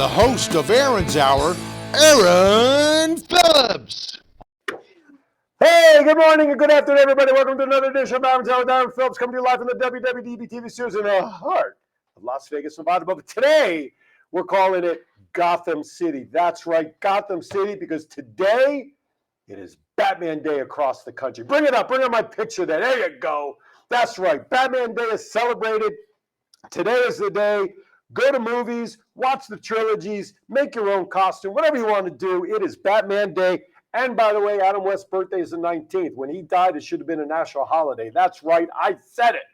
the host of Aaron's Hour, Aaron Phillips. Hey, good morning and good afternoon, everybody. Welcome to another edition of Aaron's Hour with Aaron Phillips, coming to you live from the WWDBTV studios in the heart of Las Vegas, Nevada. But today, we're calling it Gotham City. That's right, Gotham City, because today it is Batman Day across the country. Bring it up my picture there. There you go. That's right, Batman Day is celebrated. Today is the day. Go to movies, watch the trilogies, make your own costume, whatever you want to do. It is Batman Day. And by the way, Adam West's birthday is the 19th. When he died, it should have been a national holiday. That's right, I said it.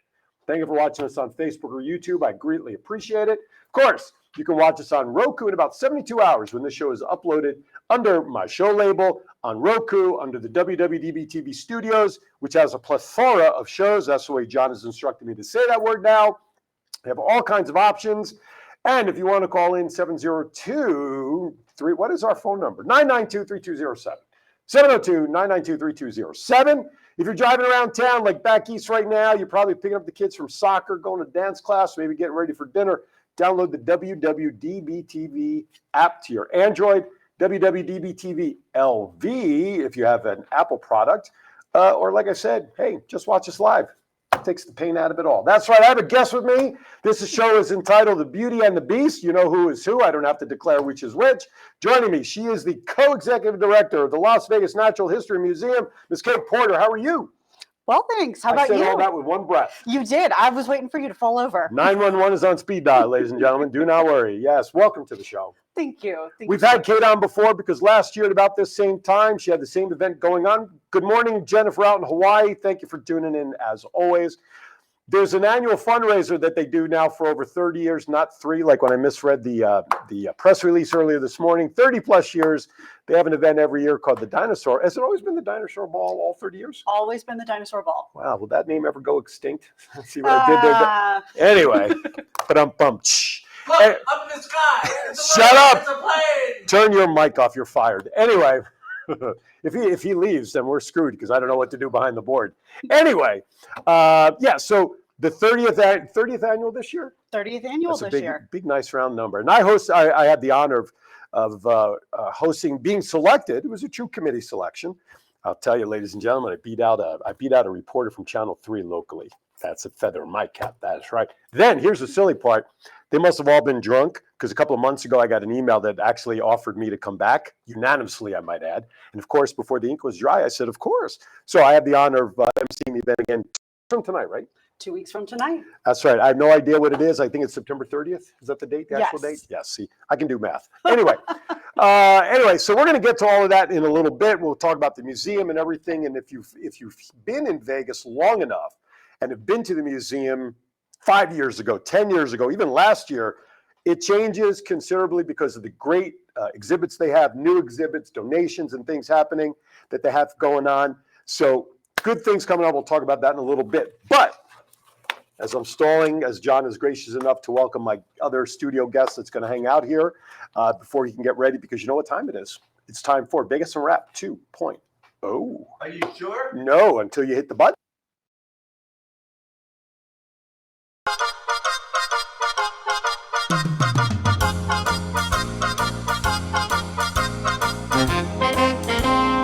Thank you for watching us on Facebook or YouTube. I greatly appreciate it. Of course, you can watch us on Roku in about 72 hours when this show is uploaded under my show label on Roku, under the WWDBTV studios, which has a plethora of shows. That's the way John has instructed me to say that word now. They have all kinds of options. And if you want to call in 702-3, what is our phone number? 992-3207. 702-992-3207. If you're driving around town like back east right now, you're probably picking up the kids from soccer, going to dance class, maybe getting ready for dinner. Download the WWDBTV app to your Android, WWDBTV LV if you have an Apple product. Or like I said, hey, just watch us live. It takes the pain out of it all. That's right. I have a guest with me. This show is entitled The Beauty and the Beast. You know who is who. I don't have to declare which is which. Joining me, she is the co-executive director of the Las Vegas Natural History Museum. Ms. Kate Porter, how are you? Well, thanks. How about you? I said all that with one breath. You did. I was waiting for you to fall over. 911 is on speed dial, ladies and gentlemen. Do not worry. Yes, welcome to the show. Thank you. We've had Kate on before because last year at about this same time, she had the same event going on. Good morning, Jennifer out in Hawaii. Thank you for tuning in as always. There's an annual fundraiser that they do now for over 30 years, not 3, like when I misread the press release earlier this morning. 30 plus years. They have an event every year called the Dinosaur. Has it always been the Dinosaur Ball all 30 years? Always been the Dinosaur Ball. Wow, will that name ever go extinct? See what I did there? Anyway, but Look, up in the sky. Shut up. It's a plane. Turn your mic off. You're fired. Anyway, if he leaves, then we're screwed because I don't know what to do behind the board. Anyway, so the 30th annual this year? 30th annual That's this year. Big, nice round number. And I had the honor of hosting, being selected. It was a true committee selection. I'll tell you, ladies and gentlemen, I beat out a reporter from Channel 3 locally. That's a feather in my cap. That is right. Then here's the silly part. They must have all been drunk because a couple of months ago, I got an email that actually offered me to come back, unanimously, I might add. And of course, before the ink was dry, I said, of course. So I have the honor of emceeing the event again from tonight, right? 2 weeks from tonight. That's right. I have no idea what it is. I think it's September 30th. Is that the date, the actual date? Yes. See, I can do math. Anyway, so we're going to get to all of that in a little bit. We'll talk about the museum and everything. And if you've been in Vegas long enough and have been to the museum 5 years ago, 10 years ago, even last year, it changes considerably because of the great exhibits they have, new exhibits, donations, and things happening that they have going on. So good things coming up. We'll talk about that in a little bit. But as I'm stalling, as John is gracious enough to welcome my other studio guest that's going to hang out here before he can get ready, because you know what time it is. It's time for Vegas and Rap 2.0. Are you sure? No, until you hit the button.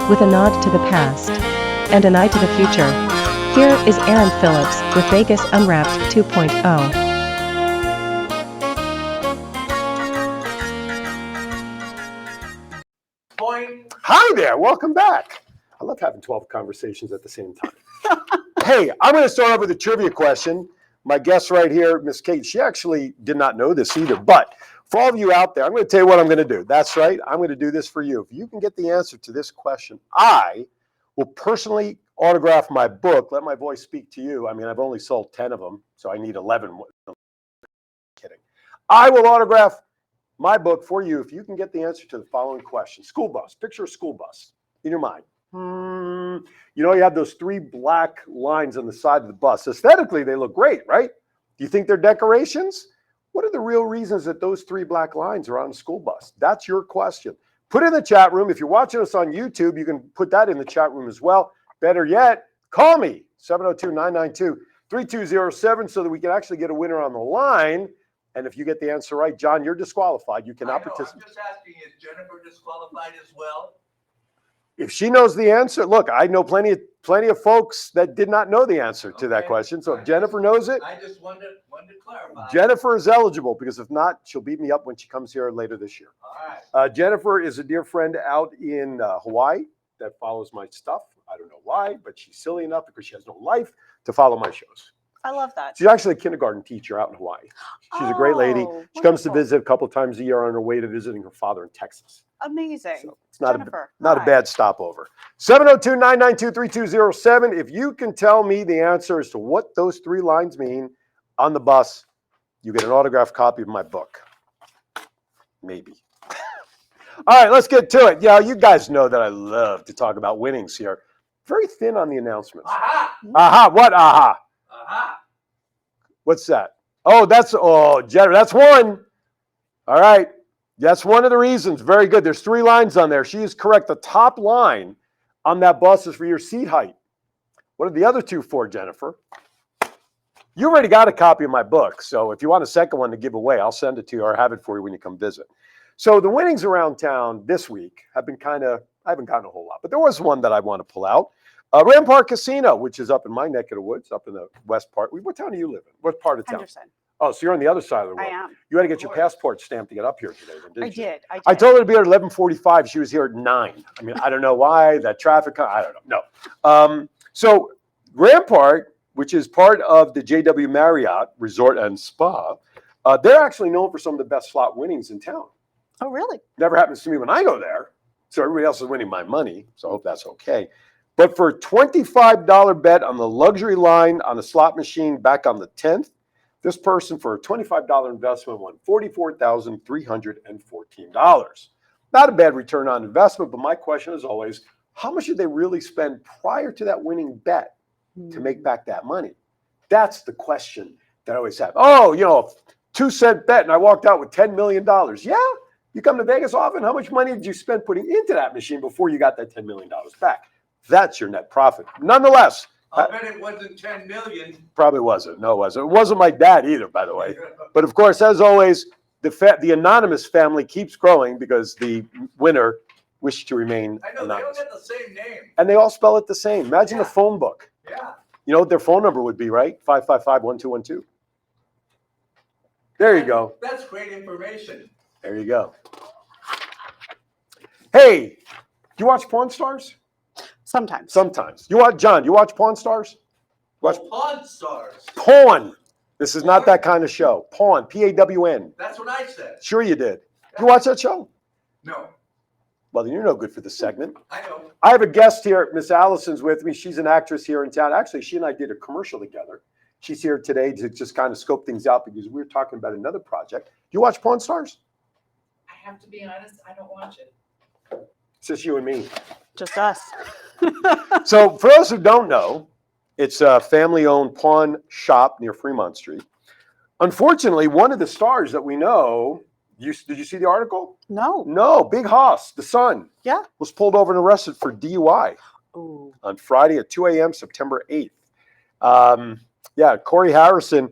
With a nod to the past and an eye to the future, here is Aaron Phillips with Vegas Unwrapped 2.0. Hi there, welcome back. I love having 12 conversations at the same time. Hey, I'm going to start off with a trivia question. My guest right here, Miss Kate, she actually did not know this either, but for all of you out there, I'm going to tell you what I'm going to do. That's right, I'm going to do this for you. If you can get the answer to this question, I will personally autograph my book, Let My Voice Speak to You. I mean, I've only sold 10 of them, so I need 11. Kidding. I will autograph my book for you if you can get the answer to the following question. School bus. Picture a school bus in your mind. You know, you have those 3 black lines on the side of the bus. Aesthetically, they look great, right? Do you think they're decorations? What are the real reasons that those 3 black lines are on a school bus? That's your question. Put it in the chat room. If you're watching us on YouTube, you can put that in the chat room as well. Better yet, call me, 702-992-3207, so that we can actually get a winner on the line And if you get the answer right, John, you're disqualified. You cannot I know, participate. I'm just asking, is Jennifer disqualified as well? If she knows the answer, look, I know plenty of folks that did not know the answer to that Okay. question. So if Jennifer knows it, I just wanted to clarify. Jennifer is eligible, because if not, she'll beat me up when she comes here later this year. All right. Jennifer is a dear friend out in Hawaii that follows my stuff. I don't know why, but she's silly enough, because she has no life, to follow my shows. I love that. She's actually a kindergarten teacher out in Hawaii. She's a great lady. Oh, She comes to wonderful. visit a couple of times a year on her way to visiting her father in Texas. Amazing. So it's not Jennifer, not a hi. bad stopover. 702-992-3207. If you can tell me the answer as to what those three lines mean on the bus, you get an autographed copy of my book. Maybe. All right, let's get to it. Yeah, you guys know that I love to talk about winnings here. Very thin on the announcements. Aha! Aha, what aha? Aha! What's that? Oh, that's one. All right. That's one of the reasons. Very good. There's three lines on there. She is correct. The top line on that bus is for your seat height. What are the other two for, Jennifer? You already got a copy of my book. So if you want a second one to give away, I'll send it to you or have it for you when you come visit. So the winnings around town this week have been I haven't gotten a whole lot, but there was one that I want to pull out. Rampart Casino, which is up in my neck of the woods, up in the west part. What town do you live in? What part of town? Henderson. Oh, so you're on the other side of the road. I am. You had to get your passport stamped to get up here today, then, didn't you? I did. I told her to be here at 11:45. She was here at 9. I mean, I don't know why. That traffic, I don't know. No. So Rampart, which is part of the JW Marriott Resort and Spa, they're actually known for some of the best slot winnings in town. Oh, really? Never happens to me when I go there. So everybody else is winning my money. So I hope that's okay. But for a $25 bet on the luxury line on the slot machine back on the 10th, this person for a $25 investment won $44,314. Not a bad return on investment, but my question is always, how much did they really spend prior to that winning bet to make back that money? That's the question that I always have. Oh, 2-cent bet and I walked out with $10 million. Yeah? You come to Vegas often? How much money did you spend putting into that machine before you got that $10 million back? That's your net profit. Nonetheless, I bet it wasn't 10 million. probably wasn't. No, it wasn't. It wasn't my dad either, by the way. But of course, as always, the anonymous family keeps growing because the winner wished to remain I know, anonymous. they don't get the same name. And they all spell it the same. Imagine a phone book. Yeah. You know what their phone number would be, right? 555-1212. There you go. That's great information. There you go. Hey, do you watch Pawn Stars? Sometimes. Sometimes. John, you watch Pawn Stars? Watch Pawn Stars. Pawn. This is not that kind of show. Pawn, P-A-W-N. That's what I said. Sure you did. You watch that show? No, Well, then you're no good for this segment. I know. I have a guest here. Miss Allison's with me. She's an actress here in town. Actually, she and I did a commercial together. She's here today to just kind of scope things out because we were talking about another project. Do you watch Pawn Stars? I have to be honest, I don't watch it. It's just you and me. Just us. So for those who don't know, it's a family-owned pawn shop near Fremont Street. Unfortunately, one of the stars that we know, did you see the article? No. No, Big Hoss, the son, Yeah. was pulled over and arrested for DUI Ooh. on Friday at 2 a.m., September 8th. Corey Harrison,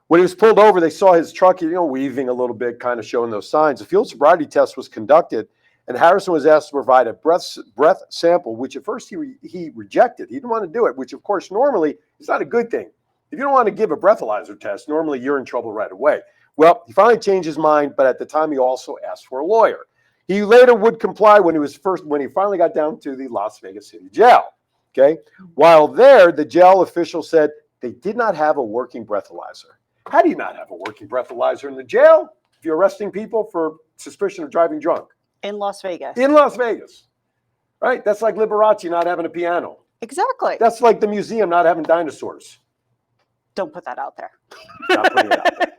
when he was pulled over, they saw his truck, weaving a little bit, kind of showing those signs. A field sobriety test was conducted, and Harrison was asked to provide a breath sample, which at first he rejected. He didn't want to do it, which, of course, normally is not a good thing. If you don't want to give a breathalyzer test, normally you're in trouble right away. Well, he finally changed his mind, but at the time he also asked for a lawyer. He later would comply when he finally got down to the Las Vegas City Jail. Okay. While there, the jail official said they did not have a working breathalyzer. How do you not have a working breathalyzer in the jail if you're arresting people for suspicion of driving drunk? In Las Vegas. In Las Vegas. Right? That's like Liberace not having a piano. Exactly. That's like the museum not having dinosaurs. Don't put that out there. Not putting it out there.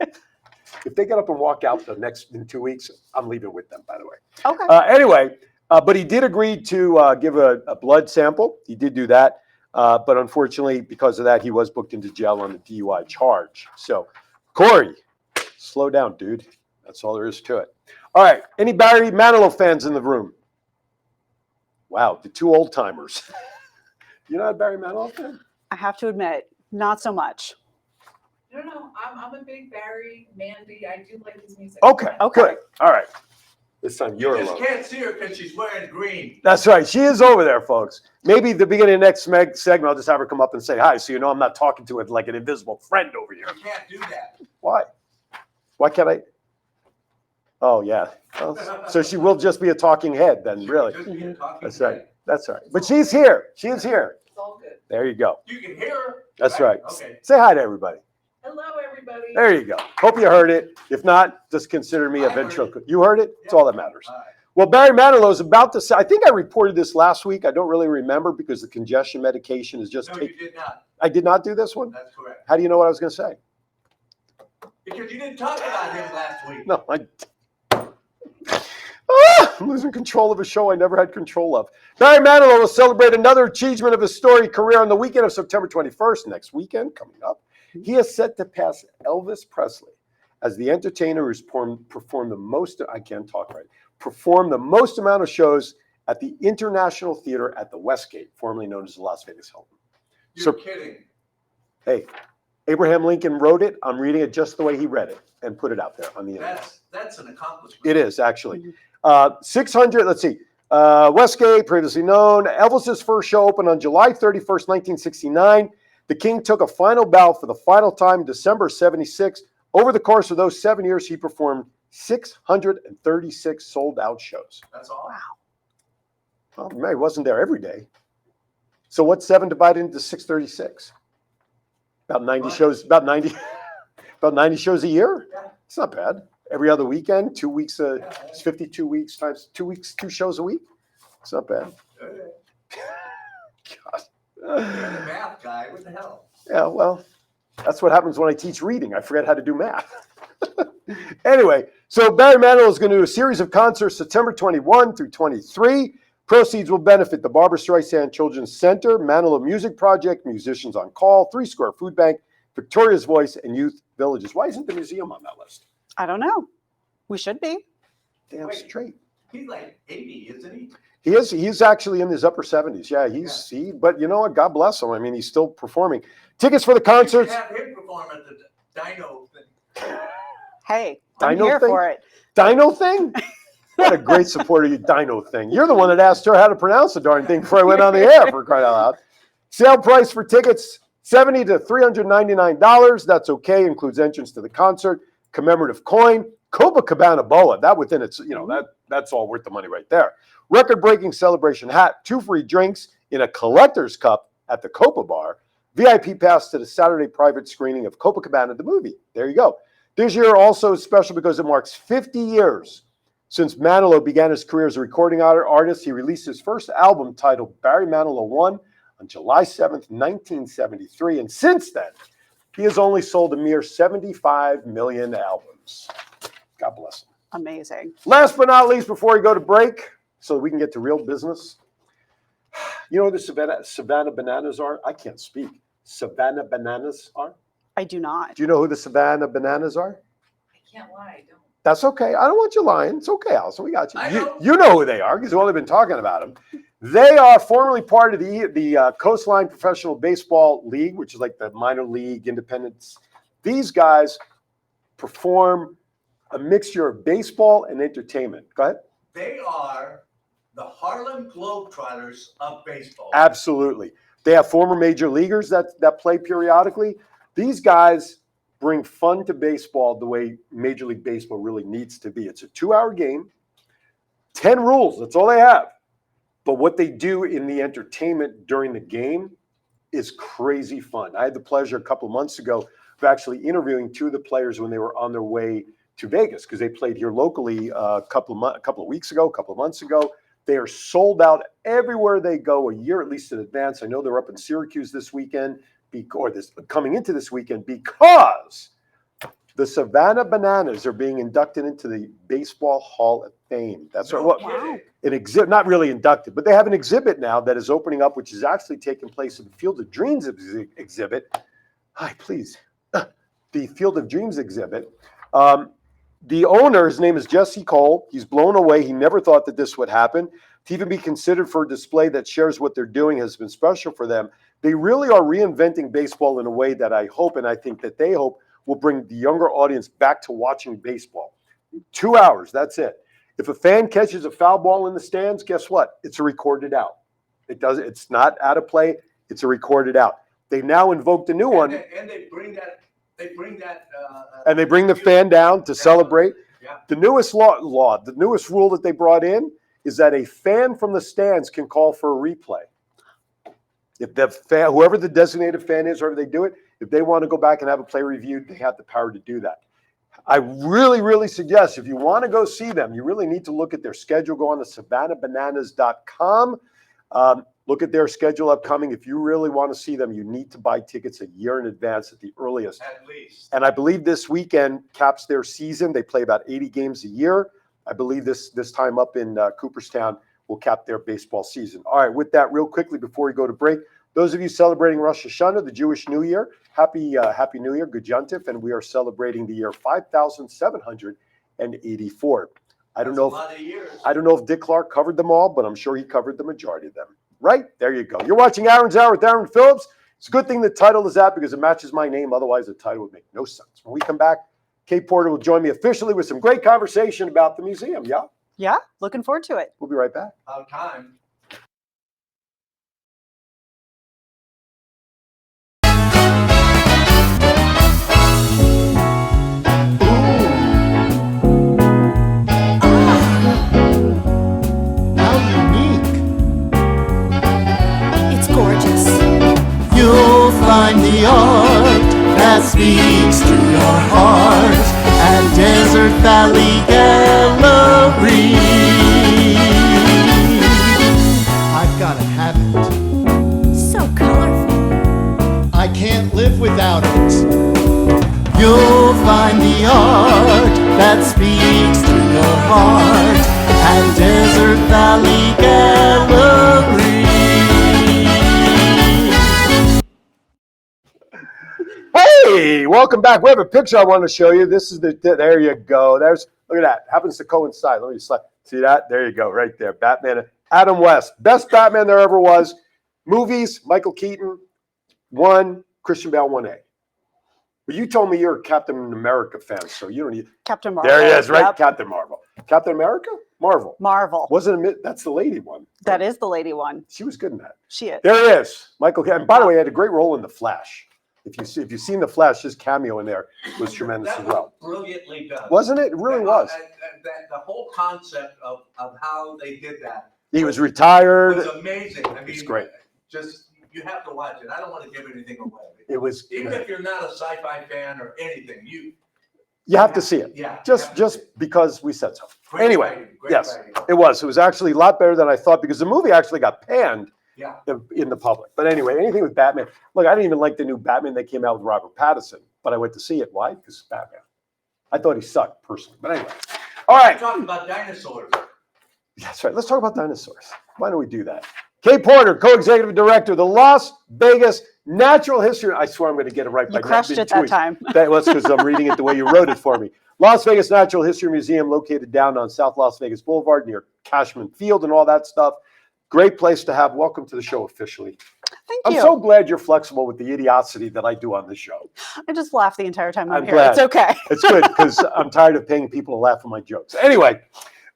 If they get up and walk out in 2 weeks, I'm leaving with them, by the way. Okay. Anyway, but he did agree to give a blood sample. He did do that. But unfortunately, because of that, he was booked into jail on the DUI charge. So, Corey, slow down, dude. That's all there is to it. All right. Any Barry Manilow fans in the room? Wow, the two old timers. You're not a Barry Manilow fan? I have to admit, not so much. No, I'm a big Barry, Mandy. I do like his music. Okay, Okay. good. All right. This time You you're just alone. can't see her because she's wearing green. That's right. She is over there, folks. Maybe at the beginning of the next segment, I'll just have her come up and say hi, so you know I'm not talking to it like an invisible friend over here. You can't do that. Why? Why can't I? Oh, yeah. Well, so she will just be a talking head then, really. Just be a talking That's right. head. That's right. But she's here. She is here. It's all good. There you go. You can hear her. That's right. Okay. Say hi to everybody. Hello, everybody. There you go. Hope you heard it. If not, just consider me a I heard ventriloquist. You heard it? It's all that matters. All right. Well, Barry Manilow is about to say, I think I reported this last week. I don't really remember because the congestion medication is just No, taking. you did not. I did not do this one? That's correct. How do you know what I was going to say? Because you didn't talk about him last week. No, I'm losing control of a show I never had control of. Barry Manilow will celebrate another achievement of his storied career on the weekend of September 21st, next weekend, coming up. He is set to pass Elvis Presley as the entertainer who's performed the most, I can't talk right, performed the most amount of shows at the International Theater at the Westgate, formerly known as the Las Vegas Hilton. You're kidding. Hey, Abraham Lincoln wrote it. I'm reading it just the way he read it and put it out there on the internet. That's an accomplishment. It is, actually. 600, let's see. Westgate, previously known. Elvis's first show opened on July 31st, 1969. The King took a final bow for the final time in December 76. Over the course of those 7 years, he performed 636 sold-out shows. That's all. Well, Mary wasn't there every day. So what's 7 divided into 636? About 90 shows. About 90 shows a year. Yeah. It's not bad. Every other weekend, 2 weeks. Yeah. It's 52 weeks times 2 weeks, 2 shows a week. It's not bad. Okay. God. You're the math guy. What the hell? Yeah, well, that's what happens when I teach reading. I forget how to do math. Anyway, so Barry Manilow is going to do a series of concerts September 21 through 23. Proceeds will benefit the Barbra Streisand Children's Center, Manilow Music Project, Musicians on Call, 3 Square Food Bank, Victoria's Voice, and Youth Villages. Why isn't the museum on that list? I don't know. We should be. Damn Wait. straight. He's like 80, isn't he? He is. He's actually in his upper 70s. Yeah, but you know what? God bless him. I mean, he's still performing. Tickets for the You concerts. should have him perform at the Dino thing. Hey, I'm Dino here thing? for it. Dino thing? What a great supporter of you, Dino thing. You're the one that asked her how to pronounce the darn thing before I went on the air, for crying out loud. Sale price for tickets, $70 to $399. That's okay. Includes entrance to the concert, commemorative coin, Copacabana boa. That within its, that's all worth the money right there. Record-breaking celebration hat, 2 free drinks in a collector's cup at the Copa Bar. VIP pass to the Saturday private screening of Copacabana the movie. There you go. This year also is special because it marks 50 years since Manilow began his career as a recording artist. He released his first album titled Barry Manilow 1 on July 7th, 1973. And since then, he has only sold a mere 75 million albums. God bless him. Amazing. Last but not least, before we go to break, so that we can get to real business, you know who the Savannah Bananas are? I can't speak. Savannah Bananas are? I do not. Do you know who the Savannah Bananas are? I can't lie, I don't. That's okay. I don't want you lying. It's okay, Allison. We got you. I know. You know who they are because we've only been talking about them. They are formerly part of the Coastline Professional Baseball League, which is like the minor league independents. These guys perform a mixture of baseball and entertainment. Go ahead. They are the Harlem Globetrotters of baseball. Absolutely. They have former major leaguers that play periodically. These guys bring fun to baseball the way Major League Baseball really needs to be. It's a 2-hour game, 10 rules. That's all they have. But what they do in the entertainment during the game is crazy fun. I had the pleasure a couple of months ago of actually interviewing 2 of the players when they were on their way to Vegas because they played here locally a couple of months ago. They are sold out everywhere they go, a year at least in advance. I know they're up in Syracuse this weekend, coming into this weekend, because the Savannah Bananas are being inducted into the Baseball Hall of Fame. That's No what kidding. an exhibit, not really inducted, but they have an exhibit now that is opening up, which is actually taking place at the Field of Dreams exhibit. Hi, please. The Field of Dreams exhibit. The owner, his name is Jesse Cole. He's blown away. He never thought that this would happen. To even be considered for a display that shares what they're doing has been special for them. They really are reinventing baseball in a way that I hope, and I think that they hope, will bring the younger audience back to watching baseball. 2 hours, that's it. If a fan catches a foul ball in the stands, guess what? It's a recorded out. It's not out of play. It's a recorded out. They now invoke the new one. And they bring that. And they bring the fan down to celebrate. Yeah. The newest the newest rule that they brought in is that a fan from the stands can call for a replay. If the fan, whoever the designated fan is, however they do it, if they want to go back and have a play reviewed, they have the power to do that. I really, really suggest if you want to go see them, you really need to look at their schedule. Go on to SavannahBananas.com. Look at their schedule upcoming. If you really want to see them, you need to buy tickets a year in advance at the earliest. At least. And I believe this weekend caps their season. They play about 80 games a year. I believe this time up in Cooperstown will cap their baseball season. All right, with that, real quickly before we go to break, those of you celebrating Rosh Hashanah, the Jewish New Year, Happy New Year, Good Yontif, and we are celebrating the year 5784. I don't know if Dick Clark covered them all, but I'm sure he covered the majority of them. Right? There you go. You're watching Aaron's Hour with Aaron Phillips. It's a good thing the title is that because it matches my name. Otherwise, the title would make no sense. When we come back, Kate Porter will join me officially with some great conversation about the museum. Yeah? Yeah, looking forward to it. We'll be right back. About time. You'll find the art that speaks to your heart at Desert Valley Gallery. I've gotta have it. So colorful. I can't live without it. You'll find the art that speaks to your heart at Desert Valley Gallery. Hey, welcome back. We have a picture I want to show you. This is there you go. Look at that. Happens to coincide. Let me just see that. There you go, right there. Batman. Adam West, best Batman there ever was. Movies, Michael Keaton, 1, Christian Bale, 1A. But you told me you're a Captain America fan, so you don't need Captain Marvel. There he is, right? Yep. Captain Marvel. Captain America? Marvel. Marvel. That's the lady one. That is the lady one. She was good in that. She is. There he is. Michael Keaton. By the way, he had a great role in The Flash. If you've seen The Flash, his cameo in there was tremendous as well. Brilliantly done. Wasn't it? It really was. The whole concept of how they did that. He was retired. It was amazing. I mean, it's great. Just, you have to watch it. I don't want to give anything away. It was. Even if you're not a sci-fi fan or anything, you have to see it. Yeah. Just because we said so. Great Anyway, writing, great yes, writing. it was. It was actually a lot better than I thought because the movie actually got panned. Yeah. In the public. But anyway, anything with Batman. Look, I didn't even like the new Batman that came out with Robert Pattinson, but I went to see it. Why? Because it's Batman. I thought he sucked personally. But anyway. All right. We're talking about dinosaurs. That's right. Let's talk about dinosaurs. Why don't we do that? Kate Porter, co-executive director, the Las Vegas Natural History. I swear I'm going to get it right. You crushed it that time. That's because I'm reading it the way you wrote it for me. Las Vegas Natural History Museum, located down on South Las Vegas Boulevard near Cashman Field and all that stuff. Great place to have. Welcome to the show officially. Thank I'm you. so glad you're flexible with the idiocy that I do on this show. I just laugh the entire time I'm here. glad. It's okay. It's good because I'm tired of paying people to laugh at my jokes. Anyway,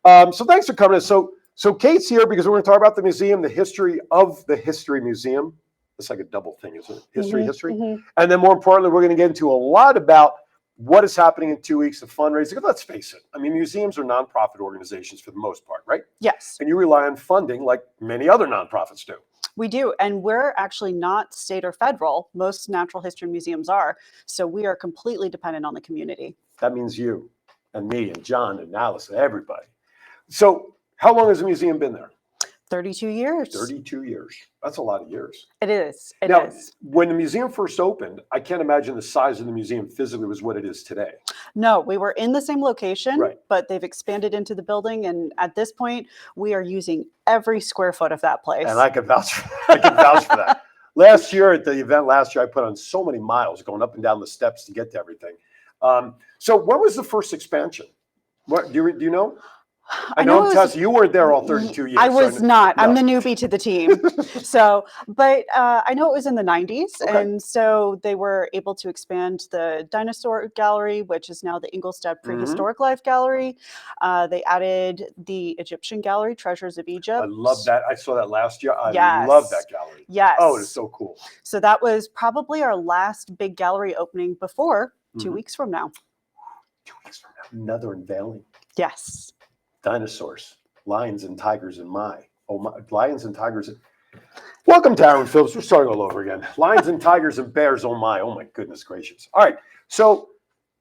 so thanks for coming in. So Kate's here because we're going to talk about the museum, the history of the History Museum. It's like a double thing, isn't it? History. Mm-hmm. And then more importantly, we're going to get into a lot about what is happening in 2 weeks of fundraising. Let's face it. I mean, museums are nonprofit organizations for the most part, right? Yes. And you rely on funding like many other nonprofits do. We do. And we're actually not state or federal. Most natural history museums are. So we are completely dependent on the community. That means you and me and John and Alice and everybody. So how long has the museum been there? 32 years. 32 years. That's a lot of years. It is. It Now, is. when the museum first opened, I can't imagine the size of the museum physically was what it is today. No, we were in the same location, Right. but they've expanded into the building. And at this point, we are using every square foot of that place. And I can vouch for that. Last year at the event, I put on so many miles going up and down the steps to get to everything. So when was the first expansion? What do you know? I know I'm Tessa, you weren't there all 32 years. I was so not. no. I'm the newbie to the team. So, but I know it was in the 90s. Okay. And so they were able to expand the Dinosaur Gallery, which is now the Ingolstadt Prehistoric Life Gallery. They added the Egyptian Gallery, Treasures of Egypt. I love that. I saw that last year. I Yes. love that gallery. Yes. Oh, it is so cool. So that was probably our last big gallery opening before 2 weeks from now. 2 weeks from now. Another unveiling. Yes. Dinosaurs, lions and tigers and lions and tigers. Welcome to Aaron Phillips. We're starting all over again. Lions and tigers and bears. Oh my goodness gracious. All right. So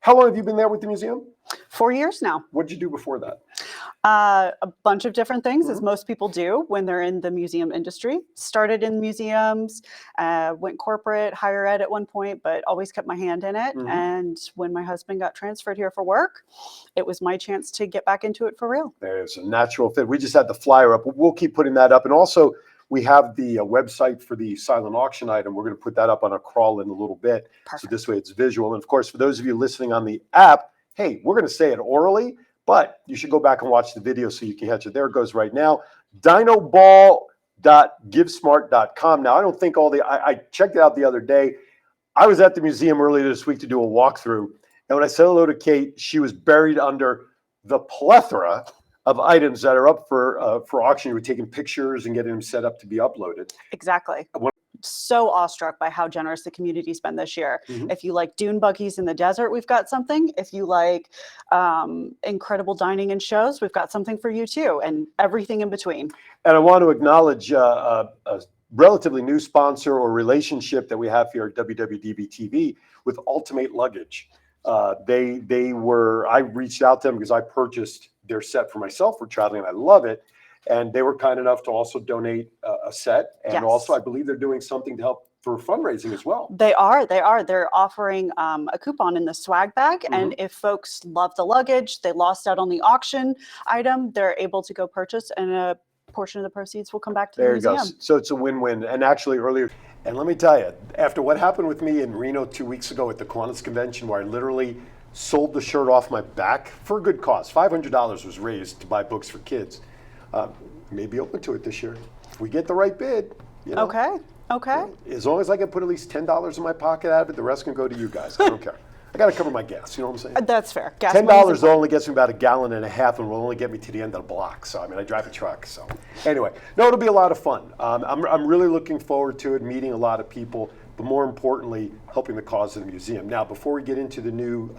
how long have you been there with the museum? 4 years now. What did you do before that? A bunch of different things, as most people do when they're in the museum industry. Started in museums, went corporate, higher ed at one point, but always kept my hand in it. And when my husband got transferred here for work, it was my chance to get back into it for real. There's a natural fit. We just had the flyer up. We'll keep putting that up. And also, we have the website for the silent auction item. We're going to put that up on a crawl in a little bit. Perfect. So this way it's visual. And of course, for those of you listening on the app, hey, we're going to say it orally, but you should go back and watch the video so you can catch it. There it goes right now. dinoball.givesmart.com. Now, I don't think I checked it out the other day. I was at the museum earlier this week to do a walkthrough. And when I said hello to Kate, she was buried under the plethora of items that are up for auction. You were taking pictures and getting them set up to be uploaded. Exactly. So awestruck by how generous the community's been this year. If you like dune buggies in the desert, we've got something. If you like incredible dining and shows, we've got something for you too, and everything in between. And I want to acknowledge a relatively new sponsor or relationship that we have here at WWDBTV with Ultimate Luggage. I reached out to them because I purchased their set for myself for traveling, and I love it. And they were kind enough to also donate a set. And also, I believe they're doing something to help for fundraising as well. They are. They're offering a coupon in the swag bag. And if folks love the luggage, they lost out on the auction item, they're able to go purchase, and a portion of the proceeds will come back to the museum. There you go. So it's a win-win. And actually earlier, and let me tell you, after what happened with me in Reno 2 weeks ago at the Kiwanis Convention, where I literally sold the shirt off my back for a good cause. $500 was raised to buy books for kids. Maybe open to it this year. If we get the right bid, you know. Okay. As long as I can put at least $10 in my pocket out of it, the rest can go to you guys. I don't care. I got to cover my gas. You know what I'm saying? That's fair. Gas $10 only gets me about 1.5 gallons and will only get me to the end of the block. So, I mean, I drive a truck. So, anyway, no, it'll be a lot of fun. I'm really looking forward to it, meeting a lot of people, but more importantly, helping the cause of the museum. Now, before we get into the new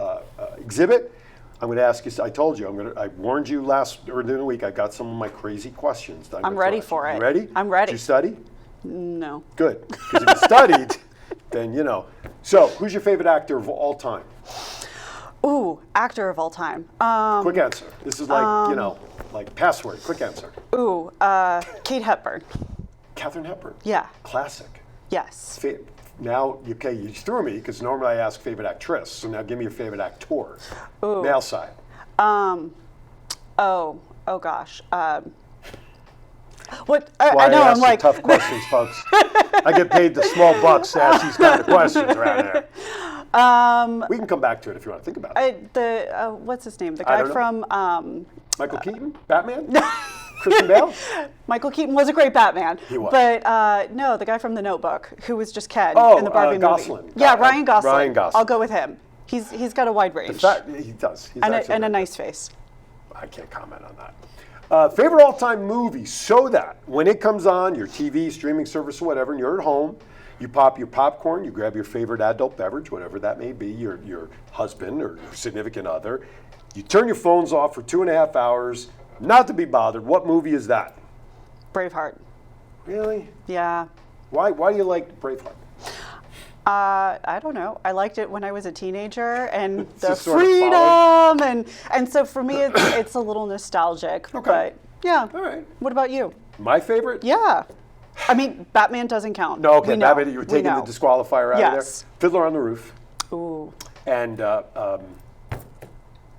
exhibit, I'm going to ask you. I told you. I warned you during the week. I got some of my crazy questions. I'm ready for it. You ready? I'm ready. Did you study? No. Good. Because if you studied, then you know. So, who's your favorite actor of all time? Ooh, actor of all time. Quick answer. This is like like password. Quick answer. Ooh, Kate Hepburn. Katharine Hepburn. Yeah. Classic. Yes. Now, okay, you threw me because normally I ask favorite actress. So now give me your favorite actor. Ooh. Male side. Oh gosh. What? I know. I'm like tough questions, folks. I get paid the small bucks to ask these kind of questions around here. We can come back to it if you want to think about it. What's his name? The guy from Michael Keaton, Batman. Christian Bale? Michael Keaton was a great Batman. He was. But no, the guy from The Notebook, who was just Ken in the Barbie Gosling. movie. Yeah, Ryan Gosling. Ryan Gosling. I'll go with him. He's got a wide range. He does. He's and a nice face. I can't comment on that. Favorite all-time movie, so that when it comes on, your TV, streaming service, or whatever, and you're at home, you pop your popcorn, you grab your favorite adult beverage, whatever that may be, your husband or your significant other. You turn your phones off for 2.5 hours, not to be bothered. What movie is that? Braveheart. Really? Yeah. Why do you like Braveheart? I don't know. I liked it when I was a teenager, and the freedom, and so for me, it's a little nostalgic. Okay. But yeah. All right. What about you? My favorite? Yeah. I mean, Batman doesn't count. No, okay. Batman, you were taking the disqualifier out of there. Fiddler on the Roof. Ooh. And the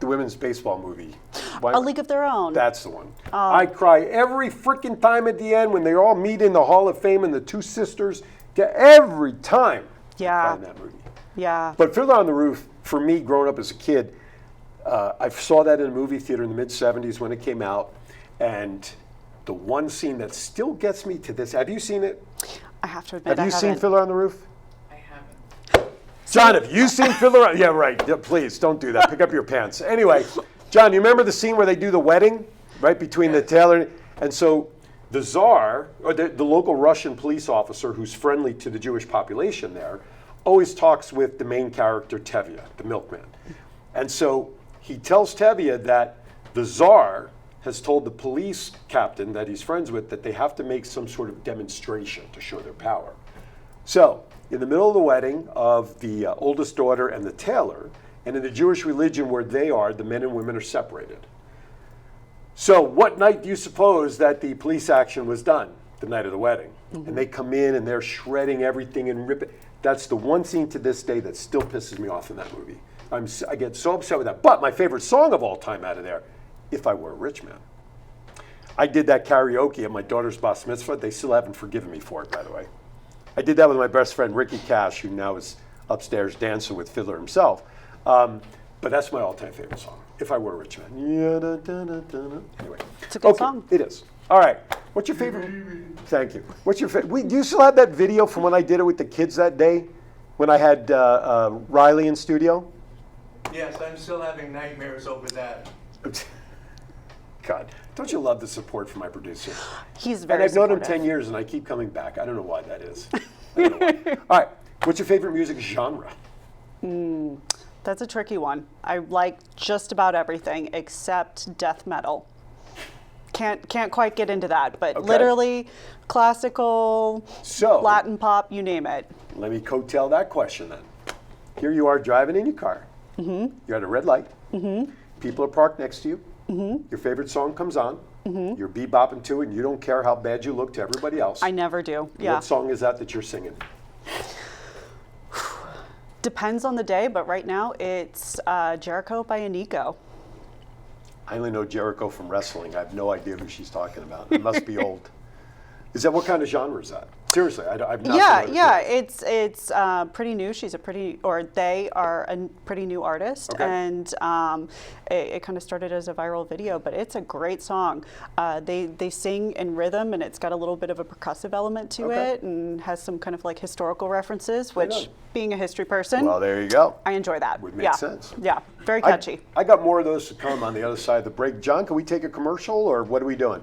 women's baseball movie. A League of Their Own. That's the one. I cry every freaking time at the end when they all meet in the Hall of Fame and the two sisters. Every time. Yeah. In that movie. Yeah. But Fiddler on the Roof, for me, growing up as a kid, I saw that in a movie theater in the mid-'70s when it came out, and the one scene that still gets me to this. Have you seen it? I have to admit, Have you seen haven't. Fiddler on the Roof? I haven't. John, have you seen Fiddler on? Yeah, right. Yeah, please don't do that. Pick up your pants. Anyway, John, you remember the scene where they do the wedding, right, between the tailor, and so the Tsar, or the local Russian police officer who's friendly to the Jewish population there, always talks with the main character, Tevye, the milkman. And so he tells Tevye that the Tsar has told the police captain that he's friends with that they have to make some sort of demonstration to show their power. So, in the middle of the wedding of the oldest daughter and the tailor, and in the Jewish religion where they are, the men and women are separated. So, what night do you suppose that the police action was done? The night of the wedding. Mm-hmm. And they come in and they're shredding everything and ripping. That's the one scene to this day that still pisses me off in that movie. I get so upset with that. But my favorite song of all time out of there, If I Were a Rich Man. I did that karaoke at my daughter's bar mitzvah. They still haven't forgiven me for it, by the way. I did that with my best friend, Ricky Cash, who now is upstairs dancing with Fiddler himself. But that's my all-time favorite song, If I Were a Rich Man. Anyway. It's a good song. It is. All right. What's your favorite? Thank you. What's your favorite? Do you still have that video from when I did it with the kids that day? When I had Riley in studio? Yes, I'm still having nightmares over that. God, don't you love the support from my producer? He's very And I've known him supportive. 10 years, and I keep coming back. I don't know why that is. I don't know why. All right, what's your favorite music genre? That's a tricky one. I like just about everything except death metal. Can't quite get into that, but Okay. literally classical, So, Latin pop, you name it. let me coattail that question then. Here you are driving in your car. Mm-hmm. You're at a red light. Mm-hmm. People are parked next to you. Mm-hmm. Your favorite song comes on. Mm-hmm. You're bebopping to it, and you don't care how bad you look to everybody else. I never do. Yeah. What song is that you're singing? Depends on the day, but right now it's Jericho by Aniko. I only know Jericho from wrestling. I have no idea who she's talking about. It must be old. Is that what kind of genre is that? Seriously, I've not. Yeah. It's pretty new. They are a pretty new artist, Okay. and it kind of started as a viral video. But it's a great song. They sing in rhythm, and it's got a little bit of a percussive element to Okay. it, and has some kind of like historical references. Right Which, on. being a history person, Well, there you go. I enjoy that. Would make sense. Yeah, very catchy. I got more of those to come on the other side of the break. John, can we take a commercial, or what are we doing?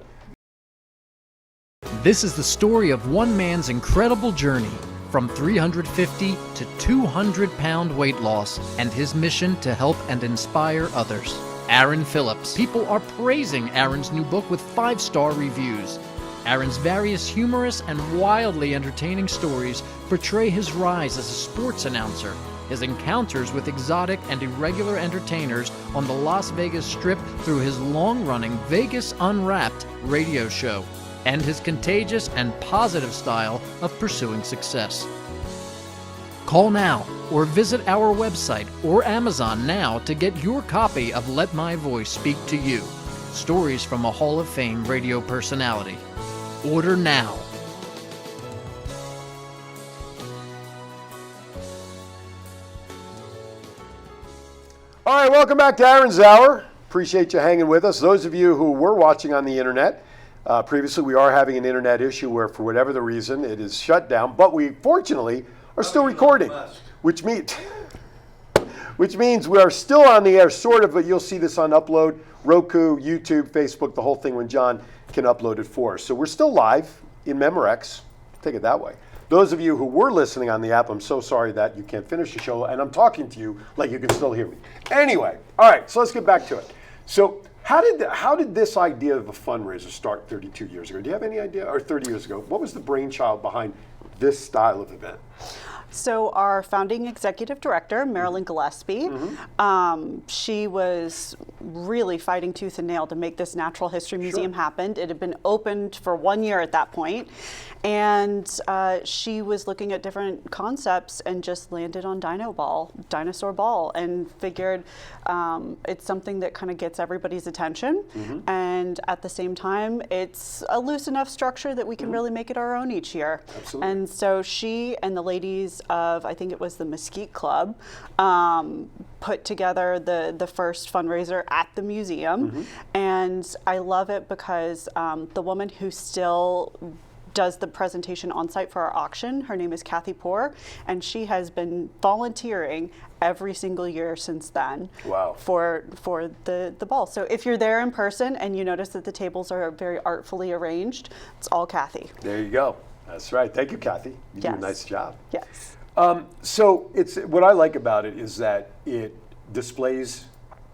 This is the story of one man's incredible journey from 350 to 200-pound weight loss and his mission to help and inspire others. Aaron Phillips. People are praising Aaron's new book with 5-star reviews. Aaron's various humorous and wildly entertaining stories portray his rise as a sports announcer, his encounters with exotic and irregular entertainers on the Las Vegas Strip through his long-running Vegas Unwrapped radio show, and his contagious and positive style of pursuing success. Call now or visit our website or Amazon now to get your copy of Let My Voice Speak to You, stories from a Hall of Fame radio personality. Order now. All right, welcome back to Aaron's Hour. Appreciate you hanging with us. Those of you who were watching on the internet, previously we are having an internet issue where for whatever the reason it is shut down, but we fortunately are still recording, which means we are still on the air, sort of, but you'll see this on Upload, Roku, YouTube, Facebook, the whole thing when John can upload it for us. So we're still live in Memorex, take it that way. Those of you who were listening on the app, I'm so sorry that you can't finish the show, and I'm talking to you like you can still hear me. Anyway, all right, so let's get back to it. So how did this idea of a fundraiser start 32 years ago? Do you have any idea? Or 30 years ago? What was the brainchild behind this style of event? So our founding executive director, Marilyn Gillespie, she was really fighting tooth and nail to make this Natural History Museum happen. It had been opened for 1 year at that point, and she was looking at different concepts and just landed on Dinosaur Ball, and figured it's something that kind of gets everybody's attention, and at the same time, it's a loose enough structure that we can really make it our own each year. Absolutely. And so she and the ladies of, I think it was the Mesquite Club, put together the first fundraiser at the museum. And I love it because the woman who still does the presentation on site for our auction, her name is Kathy Poor, and she has been volunteering every single year since then. Wow. For the ball. So if you're there in person and you notice that the tables are very artfully arranged, it's all Kathy. There you go. That's right. Thank you, Kathy. You do a nice job. Yes. So it's what I like about it is that it displays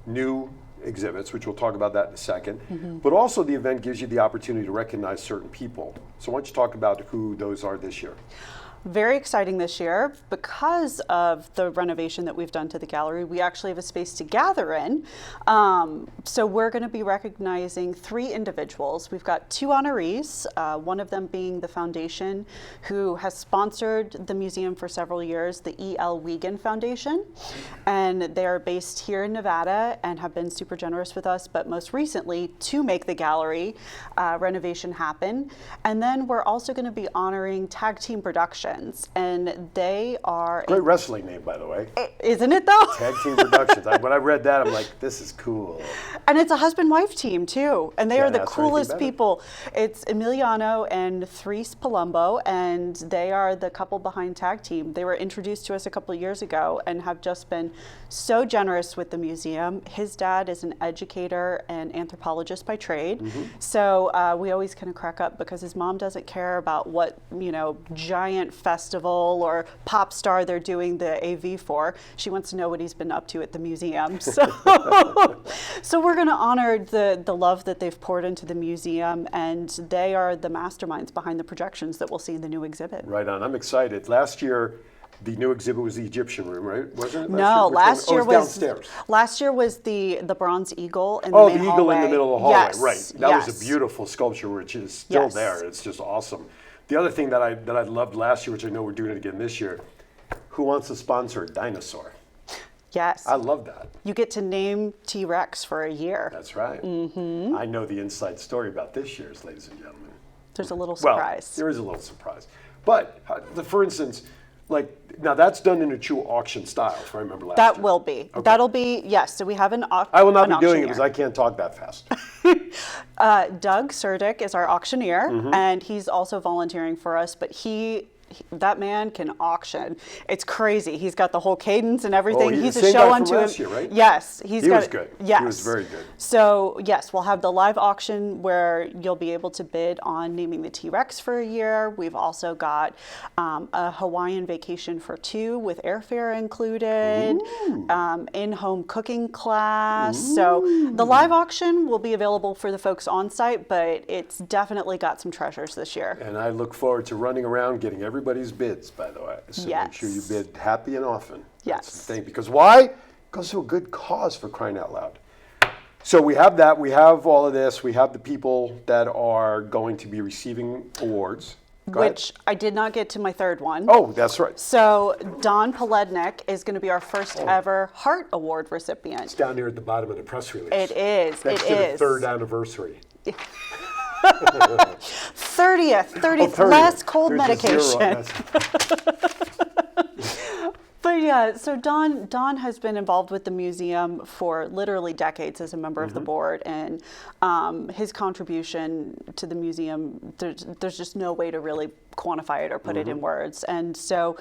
new exhibits, which we'll talk about that in a second, but also the event gives you the opportunity to recognize certain people. So why don't you talk about who those are this year? Very exciting this year because of the renovation that we've done to the gallery. We actually have a space to gather in. So we're going to be recognizing 3 individuals. We've got 2 honorees, one of them being the foundation who has sponsored the museum for several years, the E.L. Wiegand Foundation. And they are based here in Nevada and have been super generous with us, but most recently to make the gallery renovation happen. And then we're also going to be honoring Tag Team Productions. And they are Great wrestling name, by the way. Isn't it though? Tag Team Productions. When I read that, I'm like, this is cool. And it's a husband-wife team too, and they are the ask for anything coolest better. people. It's Emiliano and Threese Palumbo, and they are the couple behind Tag Team. They were introduced to us a couple of years ago and have just been so generous with the museum. His dad is an educator and anthropologist by trade, so we always kind of crack up because his mom doesn't care about what, giant festival or pop star they're doing the AV for. She wants to know what he's been up to at the museum. So we're going to honor the love that they've poured into the museum, and they are the masterminds behind the projections that we'll see in the new exhibit. Right on. I'm excited. Last year, the new exhibit was the Egyptian room, right? Wasn't it? No, last year was was downstairs. Last year was the bronze eagle in Oh, the main the eagle hallway. in the middle of the hallway, Yes, right? That was yes. a beautiful sculpture, which is still Yes. there. It's just awesome. The other thing that I loved last year, which I know we're doing it again this year, who wants to sponsor a dinosaur? Yes. I love that. You get to name T-Rex for a year. That's right. I know the inside story about this year's, ladies and gentlemen. There's a little Well, surprise. there is a little surprise. But, for instance, now that's done in a true auction style, if I remember last year. That will be. Okay. That'll be, yes. So we have an auctioneer. I will not be doing it because I can't talk that fast. Doug Surdick is our auctioneer, and he's also volunteering for us, but that man can auction. It's crazy. He's got the whole cadence and everything. He's He's the a same show guy from unto last him. year, right? Yes, He was good. Yes, He was very good. So yes, we'll have the live auction where you'll be able to bid on naming the T-Rex for a year. We've also got a Hawaiian vacation for 2 with airfare included, in-home cooking class. So the live auction will be available for the folks on site, but it's definitely got some treasures this year. And I look forward to running around getting everybody's bids, by the way. So make sure you bid happy and often. That's the thing. Because why? It goes to a good cause, for crying out loud. So we have that. We have all of this. We have the people that are going to be receiving awards. Go ahead. Which I did not get to my third one. Oh, that's right. So Don Polednik is going to be our first ever Heart Award recipient. It's down there at the bottom of the press release. It is. That's it to is. the 3rd anniversary. 30th. Less cold There's a zero. medication. But yeah, so Don has been involved with the museum for literally decades as a member of the board, and his contribution to the museum, there's just no way to really quantify it or put it in words. And so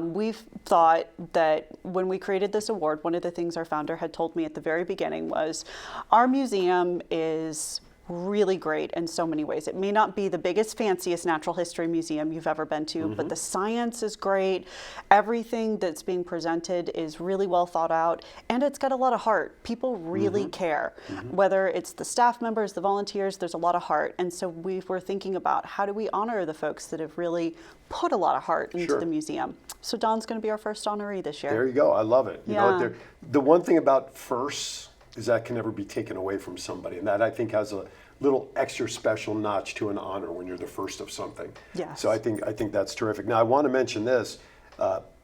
we've thought that when we created this award, one of the things our founder had told me at the very beginning was, our museum is really great in so many ways. It may not be the biggest, fanciest natural history museum you've ever been to, but the science is great. Everything that's being presented is really well thought out, and it's got a lot of heart. People really care. Whether it's the staff members, the volunteers, there's a lot of heart. And so we were thinking about, how do we honor the folks that have really put a lot of heart into the museum? So Don's going to be our first honoree this year. There you go. I love it. You know Yeah. what? The one thing about firsts is that can never be taken away from somebody. And that, I think, has a little extra special notch to an honor when you're the first of something. Yes. So I think that's terrific. Now, I want to mention this.